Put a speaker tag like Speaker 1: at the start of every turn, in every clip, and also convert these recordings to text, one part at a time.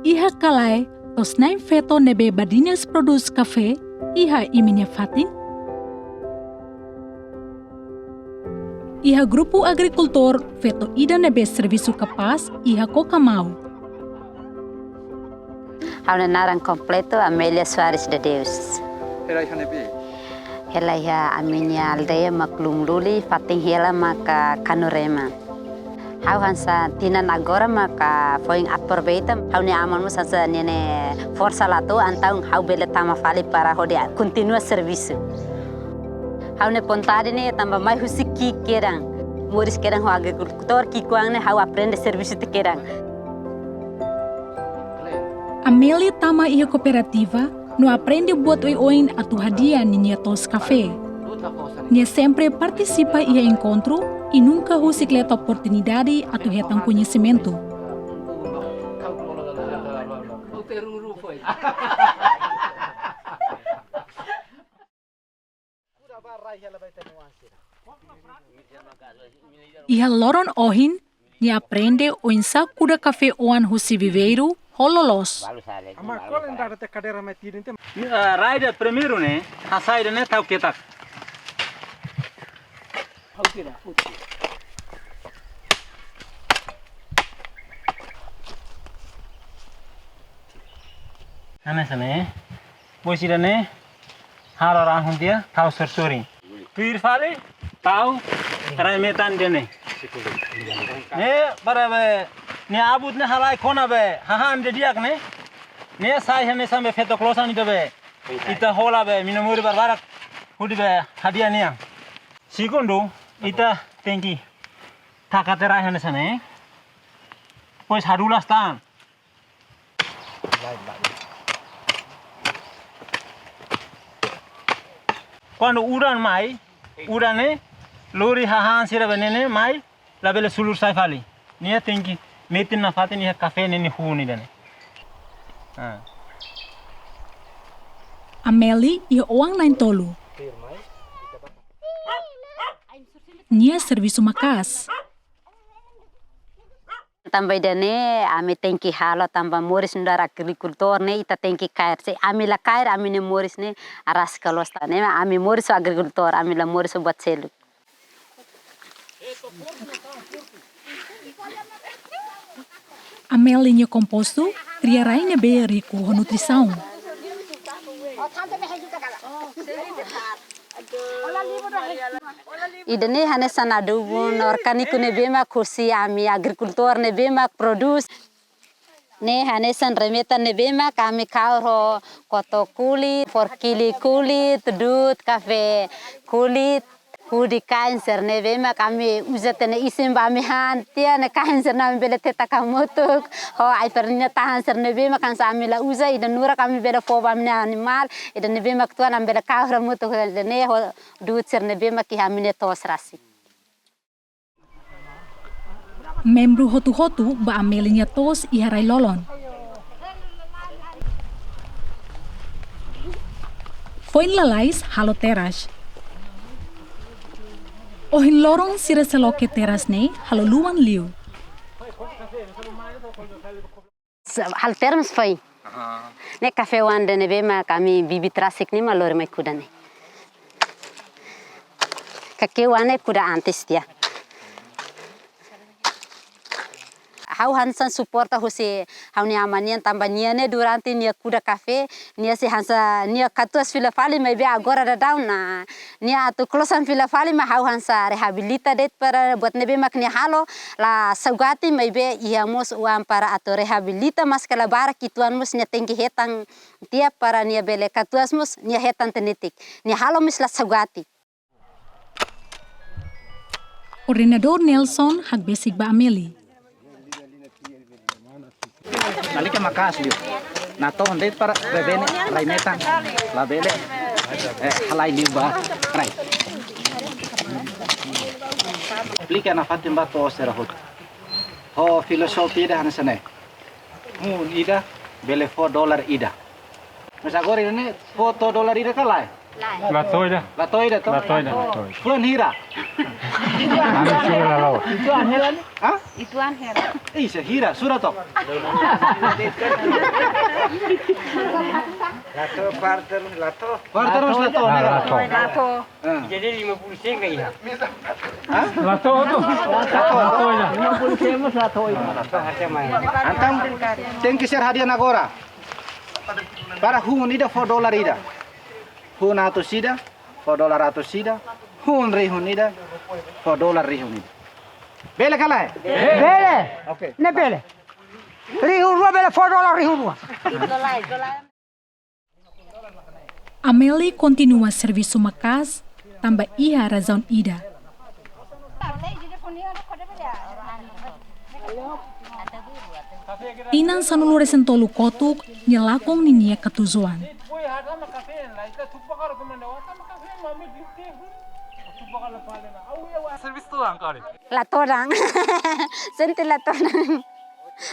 Speaker 1: Iha kalai tos naim feto nebe badinhas produz café, iha iminya fatin. Iha grupo agricultor feto ida nebe serviço capaz, iha kokamau.
Speaker 2: Hauna narang completo Amelia Soares de Deus. Hela iha aminya aldeia maklumluli fatin hela maka kanurema. Hau hansa tinan agora maka foi aproveita hau ni aman mo sansa nene força lato antau hau bele tama fali para hode continua serviço. Hau ne pontade ne tamba mai husiki kerang. Moris kerang ho agricultor ki kuang ne hau aprende serviço te kerang.
Speaker 1: Amelia tama iha cooperativa no aprende buat oi-oin atu hadiah ninya tos café. Nia sempre participa ia encontro e nunca rusicleta oportunidade atu retang conhecimento. Iha loron ohin, nia aprende o insa kuda café oan husi viveiro, hololos.
Speaker 3: Rider primeiro né, a saída né tá o que tá. Ana sana, posisi ne, hara orang hundia, tahu sersuri. Pir fale, tahu, remetan dia ne. Ne, para ne abut ne halai kona be, hahan dia diak ne. Ne saya ne sampai feto klosan itu be, ita hola be, minumuri barbarak, hudi be hadiah ne. Segundo, ita tengki, takatera hene sana, pois hadulas tan. Quando uran mai, urane, lori hahan sira benene mai, labele sulur sai fali. Nia tengki, metin na fatin nia kafe nene huni dane.
Speaker 1: Ameli ia oang nain tolu. Nia serviço makas.
Speaker 2: Também dane ame tengki halo tamba moris ndara agricultor ne ita tengki kair se ame la kair ame ne moris ne aras kalos ne ame moris agricultor ame la moris buat selu.
Speaker 1: Ameli nia composto tria rainha be rico ho nutrição.
Speaker 2: Idene hane sanadubun organik ne bema kursi ami agricultor ne bema produce ne hane san remeta ne bema kami kauro koto kulit, 4 kili kulit, dut kafe kulit hudi cancer ne bema kami uzatene isim bami hantia ne cancer na bele teta kamutuk ho ai pernya cancer ne bema kan samila uza ida nura kami bele fo bamne animal ida ne bema tuan ambele kaura mutuk ne ho dut ser ne bema ki hamine tos rasi.
Speaker 1: Membro hotu-hotu ba Amelinya tos iharai lolon. Foin lalais halo teras. Ohin lorong sira seloke teras ne halo luan liu.
Speaker 2: Hal terms foi. Ne kafe wande ne bema kami bibi trasik ni malor me kuda ne. Kake wane kuda antes dia. Hau hansan suporta husi hau ni amanian tambah niane durante nia kuda kafe nia si hansa nia katuas fila fali mai be agora da down na nia atu klosan fila fali ma hau hansa rehabilita det para buat nebe makni halo la saugati mai be ia mos uam para atu rehabilita mas kala bara kituan mus nia tengki hetang tiap para nia bele katuas mus nia hetan tenetik nia halo mis la saugati.
Speaker 1: Coordenador Nelson hak besik ba Ameli.
Speaker 4: Ali que macas liu. Na to onde para bebene raimetan. La bele halai liu ba rai. Aplica na fatin ba to sera hot. Ho filosofia ida hansane. Ida bele $4 ida. Mas agora ini $4 ida kalai.
Speaker 3: Latoida.
Speaker 4: Latoida to.
Speaker 3: Latoida.
Speaker 4: Fulan hira.
Speaker 3: Anu sura lalau.
Speaker 4: Hah?
Speaker 2: Ituan hera.
Speaker 4: Iya, hira, surat to. Partner lato.
Speaker 3: Lato.
Speaker 5: Jadi 50 sen nggak ya?
Speaker 3: Lato tu. Latoida.
Speaker 4: Antam tem que ser hadiah agora. Para hunida $4 ida. Hunato sida, $4 sida. Hunida, $4 hunida. Bele kalai.
Speaker 5: Bele.
Speaker 4: Oke.
Speaker 5: Ne bele. $1,000 bele $4 $1,000.
Speaker 1: Amelie continua serviço makas, tambah ia razão ida. Tinan sanulu resentolu kotuk, nyelakong ninia ketuzuan.
Speaker 2: Latorang. Sente latorang.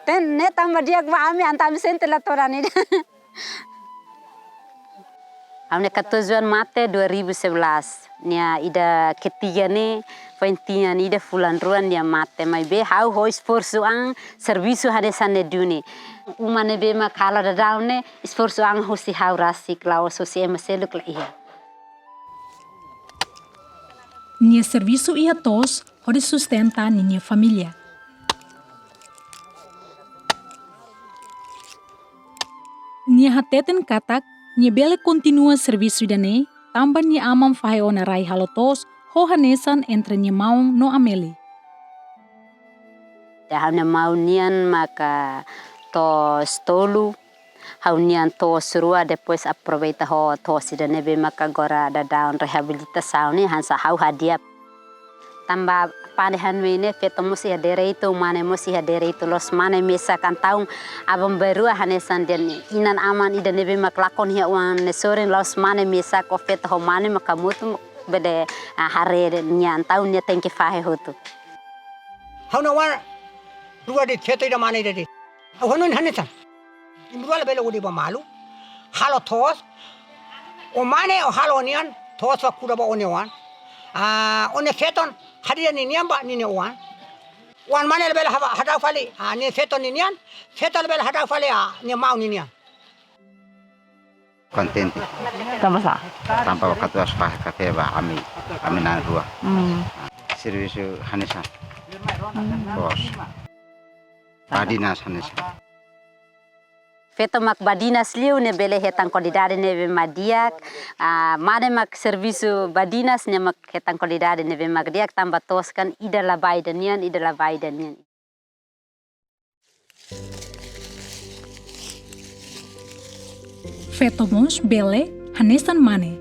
Speaker 2: Ten ne tambah dia gua ami antami sente latorang ini. Amne ketujuan mate 2011. Nia ida ketiga ni pentingnya ni ida fulan ruan dia mate mai be hau ho esforço ang serviço hadesan ne duni. Umane be ma kala da daune esforço ang ho si hau rasik lao so si emeseluk la iya.
Speaker 1: Nia serviço ia tos, hode sustenta ninia família. Nia hateten katak, nia bele continua serviço dane, tambah nia amam fahe ona rai halotos, ho hanesan entre nia maung no Amelie.
Speaker 2: Dah mau nian maka to stolu hau nian to serua depois aproveita ho to sida nebe maka gora da down rehabilitação ni hansa hau hadiah tambah panehan wene feto musi hadere itu mane musi hadere itu los mane mesa kan taung abam baru hanesan den inan aman ida nebe mak lakon hia wan nesoren los mane mesa ko feto ho mane maka mutu bede hare nian taung nia tengke fahe hotu
Speaker 5: Hau na war dua di feto ida mana ida di. Awalun hanesan. Imrual bele udi ba malu. Halo tos. O mane o halo nian tos wa kuda ba onewan. One feton hadiah ni nian ba ni wan. Wan mane bele hada fali. Ni feton ni nian. Feton bele hada fali ni mau ni nian.
Speaker 6: Kontenti
Speaker 5: Tamasa.
Speaker 6: tanpa waktu harus pakai kafe bah kami nang dua service hanesan bos Badinas hanesan
Speaker 2: feto mak badinas liu ne bele hetang kondidade ne be madiak mane mak servisu badinas ne mak hetang kondidade ne be magdiak tambah toskan ida labai danian
Speaker 1: Feto mos bele hanesan mane.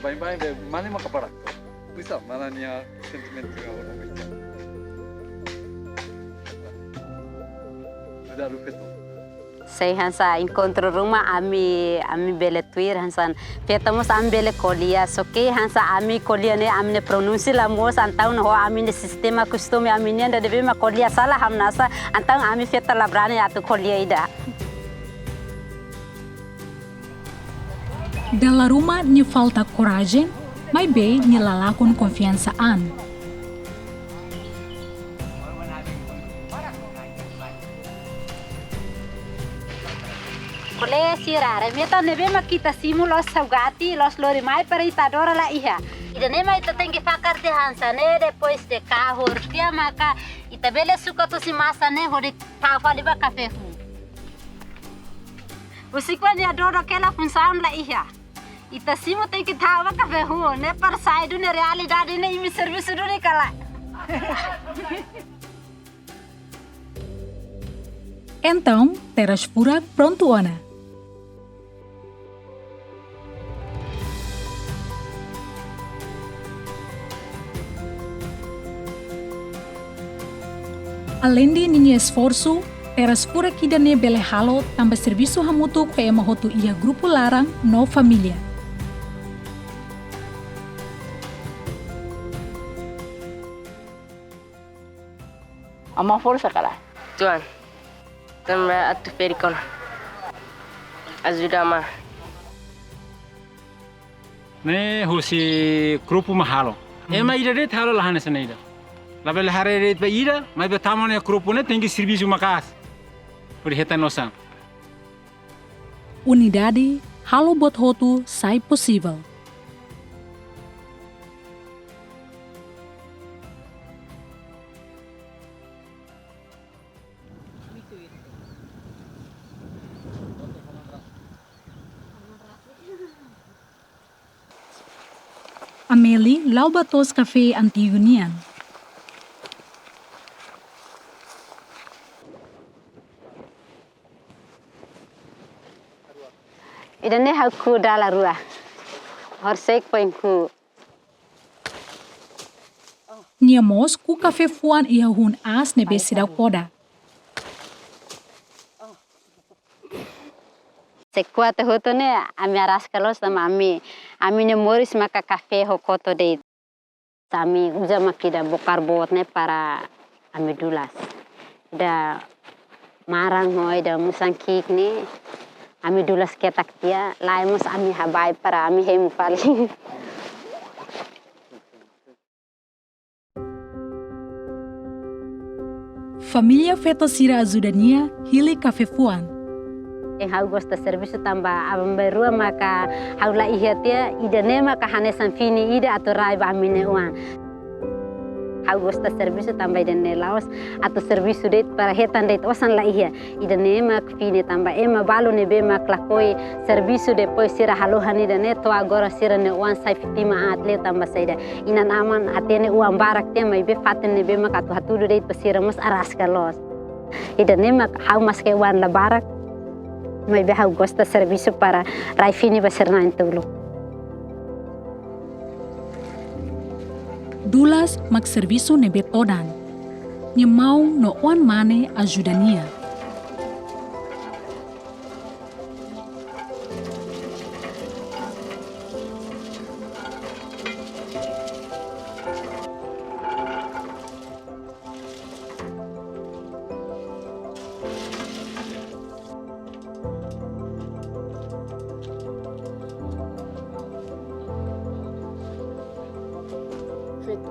Speaker 7: Baik-baik, mana maka parak tu? Bisa mana niya sentimen juga orang baca. Sudah lupa tu.
Speaker 2: Sei hansa encontro rumah ami bele tuir hansan feto mos ami bele kolia soke hansa ami kolia ne amne pronunsi la mos antaun ho ami ne sistema costume ami ne da debe ma kolia salah hamnasa antaun ami feta labrane atu kolia ida.
Speaker 1: Dalla rumah ni falta coragem, mai be ni lalakon confiançaan.
Speaker 2: Boleh sirare, meta nebe makita simu los saugati, los lorimai para itadora la iha. Ida nema ita tengi fakar de hansa ne depois de carro, dia maka ita bele suka to si masa ne hori kafa liba kafe hu. Usikwa ni adoro kela funsaun la iha. Ita simu tengi tawa kafe hu, ne par saidu ne realidade ne imi serviço do ne kala.
Speaker 1: Então, teras furak pronto ona. Além de ninha esforço, teras furak kidane bele halo tambah serviço hamutu ke emahotu ia grupo larang no família.
Speaker 8: Ama força, cara. Tuan, tambah atu perikon. Ajuda mah.
Speaker 3: Ne husi grupo mahalo. Ema ida det halo lahane sana ida. Label hare det ba ida, mai ba tamone grupo ne tengi serviço makas. Por heta nosa.
Speaker 1: Unidade halo bot hotu sai possível. Amélie lau batos café Antigonian.
Speaker 2: Idane haku dala rua. Horsek poinku.
Speaker 1: Niamos ku café fuan ia hun as nebe sidau poda.
Speaker 2: Sekuat hoto ne ami aras kalos sama ami ne moris maka kafe ho koto de sami uja makida bokar bot ne para ami dulas da marang hoi da musangkik ne ami dulas ketak dia laimos ami habai para ami hemu pali.
Speaker 1: Família Fetosira Azudania hili café fuan.
Speaker 2: Yang hau gosta servisu tamba abamberua maka haula ihatia idane maka hanesan fini ida atau rai ba amine uang. Hau gosta servisu tamba idane laos atau servisu det para hetan det osan la ihia idane mak fini tamba ema balu ne be mak lakoi servisu de poi sira haluhan idane to agora sira ne uang sai fitima atle tamba saida inan aman atene uang barak te mai be faten ne be mak atu hatu det pasira mus aras kalos idane mak hau mas ke uang la barak mai be hau gosta servisu para rai fini basirna intulu.
Speaker 1: Dulas mak servisu nebe todan. Nyemau no oan mane Azudania.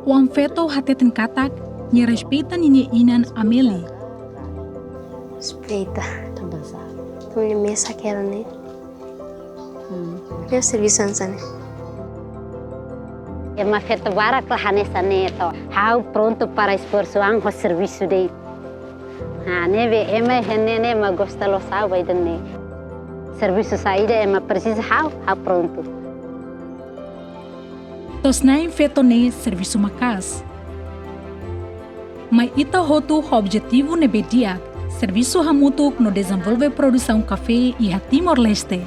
Speaker 1: Uang feto hateten katak, nye respeitan ini inan Amélie.
Speaker 9: Respeita. Também mesa quero, né? É serviço ansane.
Speaker 2: Ema feto barak lah hanesa neto. Hau pronto para esforço ang ho serviço de. Ha neve ema hene ma gosta lo sa vai dene. Serviço saída ema precisa hau pronto.
Speaker 1: Tos naim feto ne serviço makas. Mai ita hotu objetivo nebe diak, serviço hamutuk no desenvolve produção café e a Timor-Leste.